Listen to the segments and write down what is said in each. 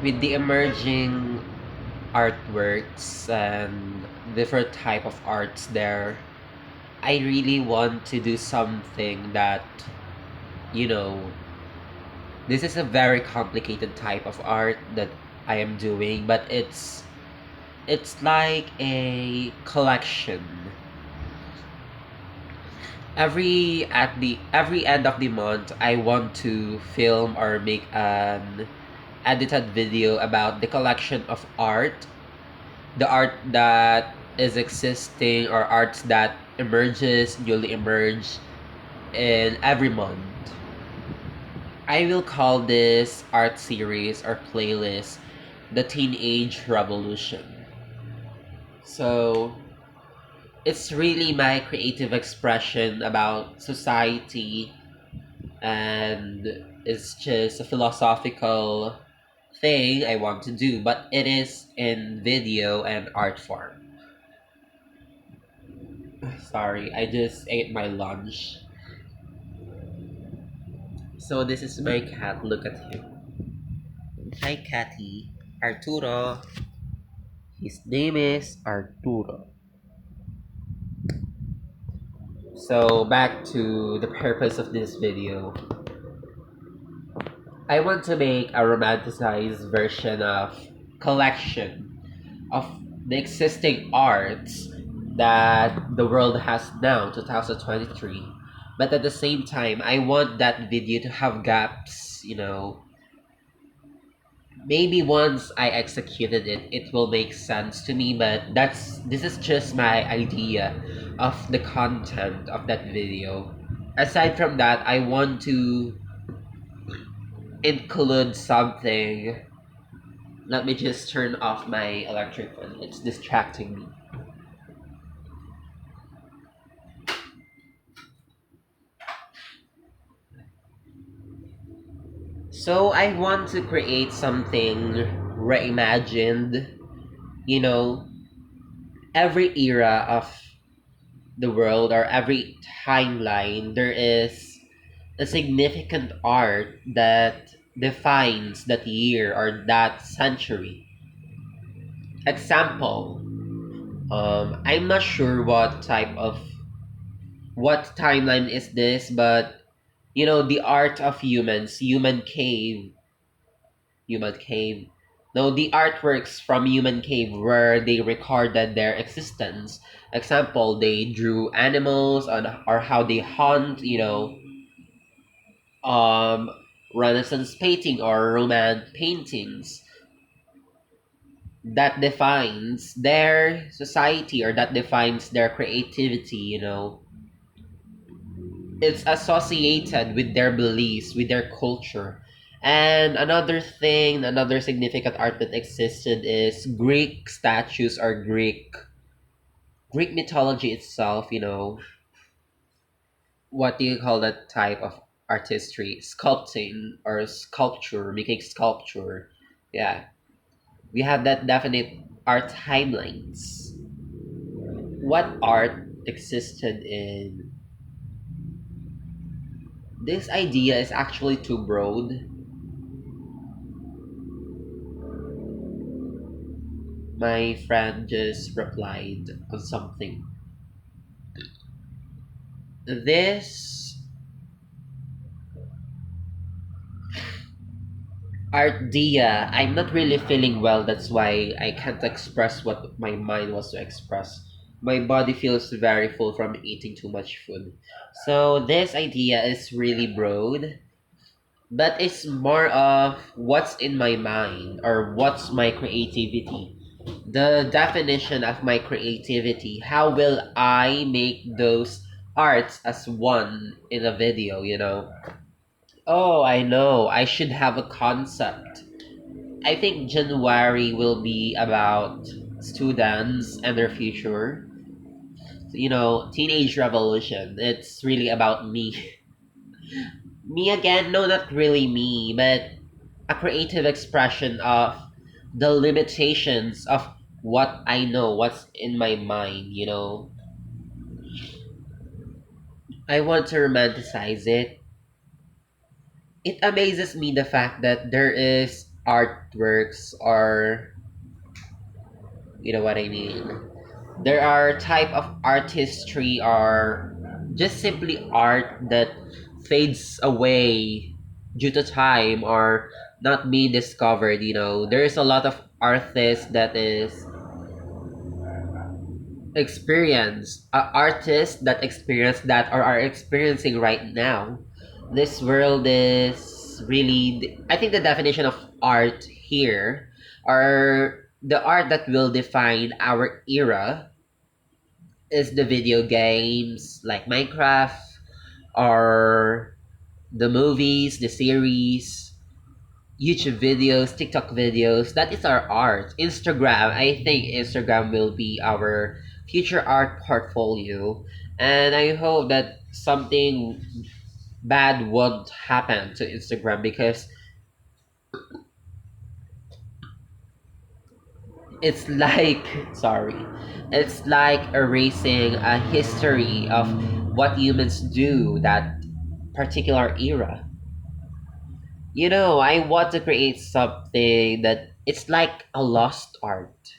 with the emerging artworks and different type of arts there, I really want to do something that, you know, this is a very complicated type of art that I am doing, but it's like a collection. Every end of the month, I want to film or make an edited video about the collection of art, the art that is existing or arts that emerges, newly emerge in every month. I will call this art series or playlist the Teenage Revolution. So it's really my creative expression about society, and it's just a philosophical thing I want to do, but it is in video and art form. Sorry, I just ate my lunch. So this is my cat. Look at him. Hi, Catty. Arturo. His name is Arturo. So back to the purpose of this video. I want to make a romanticized version of collection of the existing arts that the world has now, 2023. But at the same time, I want that video to have gaps, maybe once I executed it, it will make sense to me, but this is just my idea of the content of that video. Aside from that, I want to include something. Let me just turn off my electric fan. It's distracting me. So I want to create something reimagined. You know, every era of the world or every timeline, there is a significant art that defines that year or that century. Example, I'm not sure what timeline is this, but the art of humans, human cave. No, the artworks from human cave where they recorded their existence. Example, they drew animals or how they hunt, um, Renaissance painting or Roman paintings that defines their society or that defines their creativity. It's associated with their beliefs, with their culture. And another significant art that existed is Greek statues or Greek mythology itself. What do you call that type of artistry? Sculpting or sculpture, making sculpture. Yeah. We have that definite art timelines. What art existed in this idea is actually too broad. My friend just replied on something. This idea, I'm not really feeling well. That's why I can't express what my mind wants to express. My body feels very full from eating too much food. So this idea is really broad, but it's more of what's in my mind or what's my creativity. The definition of my creativity. How will I make those arts as one in a video? Oh, I know. I should have a concept. I think January will be about students and their future. Teenage revolution. It's really about me. Me again? No, not really me, but a creative expression of the limitations of what I know, what's in my mind. I want to romanticize it. It amazes me the fact that there is artworks, or you know what I mean. There are type of artistry or just simply art that fades away due to time or not being discovered. There's a lot of artists that is artists that experience that or are experiencing right now. This world is really, I think the definition of art here, or the art that will define our era, is the video games like Minecraft, or the movies, the series, YouTube videos, TikTok videos. That is our art. Instagram, I think Instagram will be our future art portfolio. And I hope that something bad won't happen to Instagram, because it's like, sorry, it's like erasing a history of what humans do that particular era. I want to create something that it's like a lost art.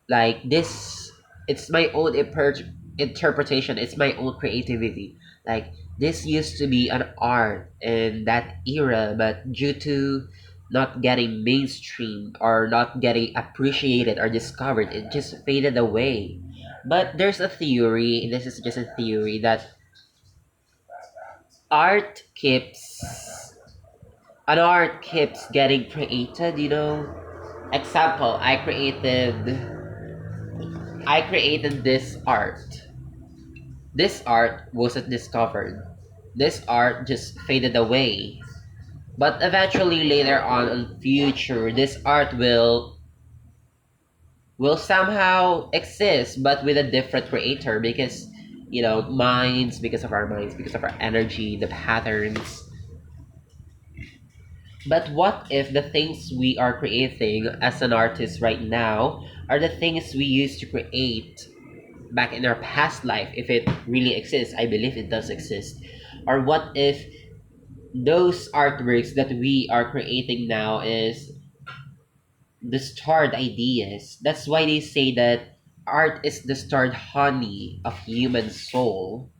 Like this, it's my own interpretation, it's my own creativity. Like, this used to be an art in that era, but due to not getting mainstream or not getting appreciated or discovered, it just faded away. But there's a theory, this is just a theory, that art keeps art keeps getting created. Example, I created this art. This art wasn't discovered. This art just faded away. But eventually, later on in future, this art will somehow exist, but with a different creator, because because of our minds, because of our energy, the patterns. But what if the things we are creating as an artist right now are the things we used to create back in our past life, if it really exists? I believe it does exist. Or what if those artworks that we are creating now is the starred ideas? That's why they say that art is the starred honey of human soul.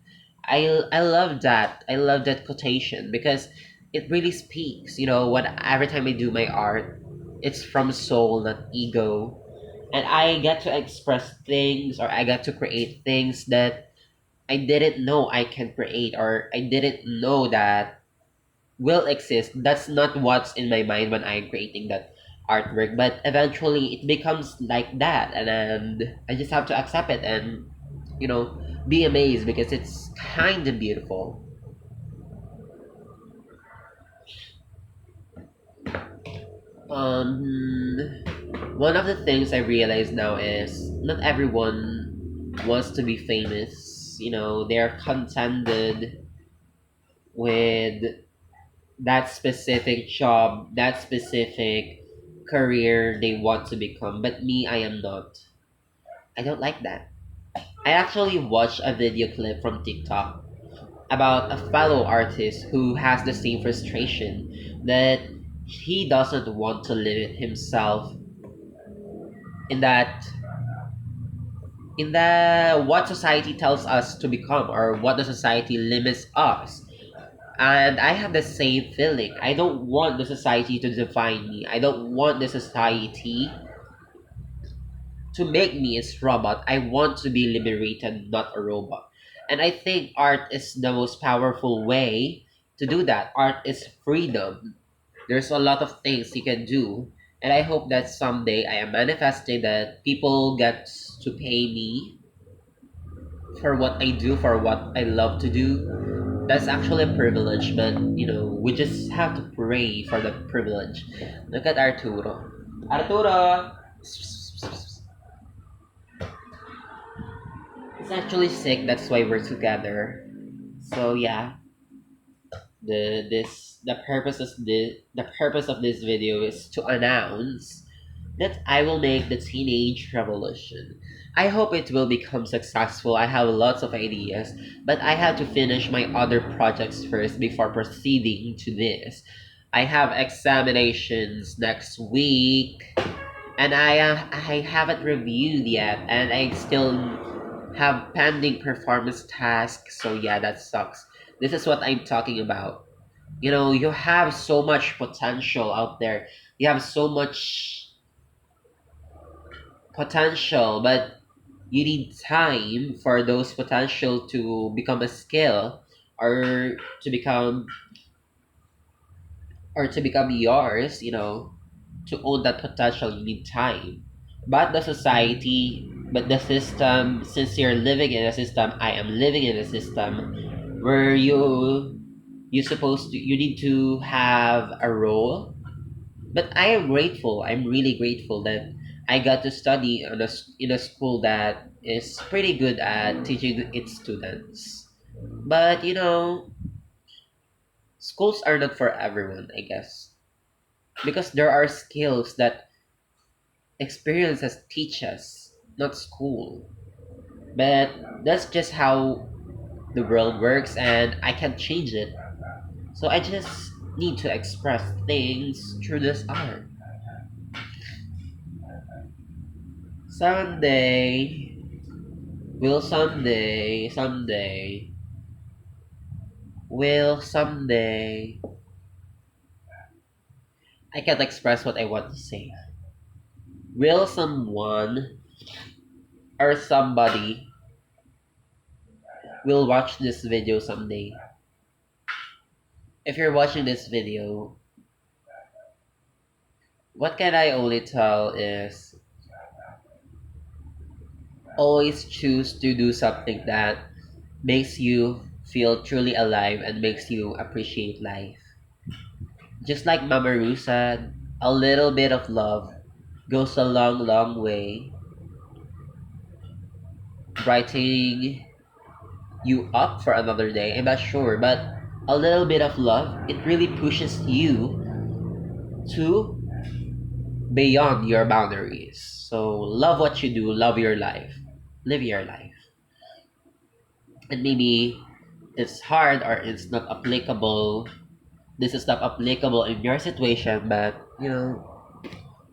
I love that. I love that quotation, because it really speaks. What every time I do my art, it's from soul, not ego. And I get to express things, or I get to create things that I didn't know I can create, or I didn't know that will exist. That's not what's in my mind when I'm creating that artwork. But eventually it becomes like that, and I just have to accept it and you know be amazed, because it's kind of beautiful. um One of the things I realize now is not everyone wants to be famous. They're contented with that specific job, that specific career they want to become. But me, I am not. I don't like that. I actually watched a video clip from TikTok about a fellow artist who has the same frustration, that he doesn't want to limit himself in that in the what society tells us to become, or what the society limits us. And I have the same feeling. I don't want the society to define me. I don't want the society to make me its robot. I want to be liberated, not a robot. And I think art is the most powerful way to do that. Art is freedom. There's a lot of things you can do. And I hope that someday I am manifesting that people get to pay me for what I do, for what I love to do. That's actually a privilege, but we just have to pray for the privilege. Look at Arturo. Arturo! He's actually sick, that's why we're together. So yeah, the purpose of this video is to announce that I will make the teenage revolution. I hope it will become successful. I have lots of ideas, but I have to finish my other projects first before proceeding to this. I have examinations next week, and I haven't reviewed yet, and I still have pending performance tasks. So yeah, that sucks. This is what I'm talking about. You know, you have so much potential out there. You have so much potential, but you need time for those potential to become a skill, or to become to become yours, to own that potential. You need time. But the society, but the system, since you're living in a system, I am living in a system where you need to have a role. But I am grateful. I'm really grateful that I got to study in a school that is pretty good at teaching its students. But schools are not for everyone, I guess, because there are skills that experiences teach us, not school. But that's just how the world works, and I can't change it. So I just need to express things through this art. Someday, someday, someday, I can't express what I want to say. Will someone or somebody will watch this video someday? If you're watching this video, what can I only tell is always choose to do something that makes you feel truly alive and makes you appreciate life. Just like Mama Ru said, a little bit of love goes a long, long way, brightening you up for another day. I'm not sure, but a little bit of love, it really pushes you to beyond your boundaries. So love what you do, love your life, live your life. And maybe it's hard or it's not applicable. This is not applicable in your situation, but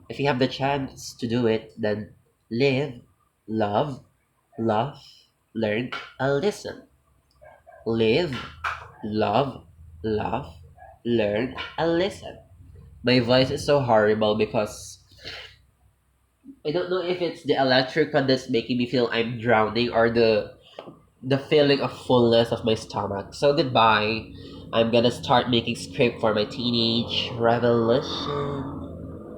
if you have the chance to do it, then live, love, laugh, learn, and listen. Live, love, laugh, learn, and listen. My voice is so horrible because I don't know if it's the electric one that's making me feel I'm drowning, or the feeling of fullness of my stomach. So goodbye. I'm gonna start making script for my teenage revolution.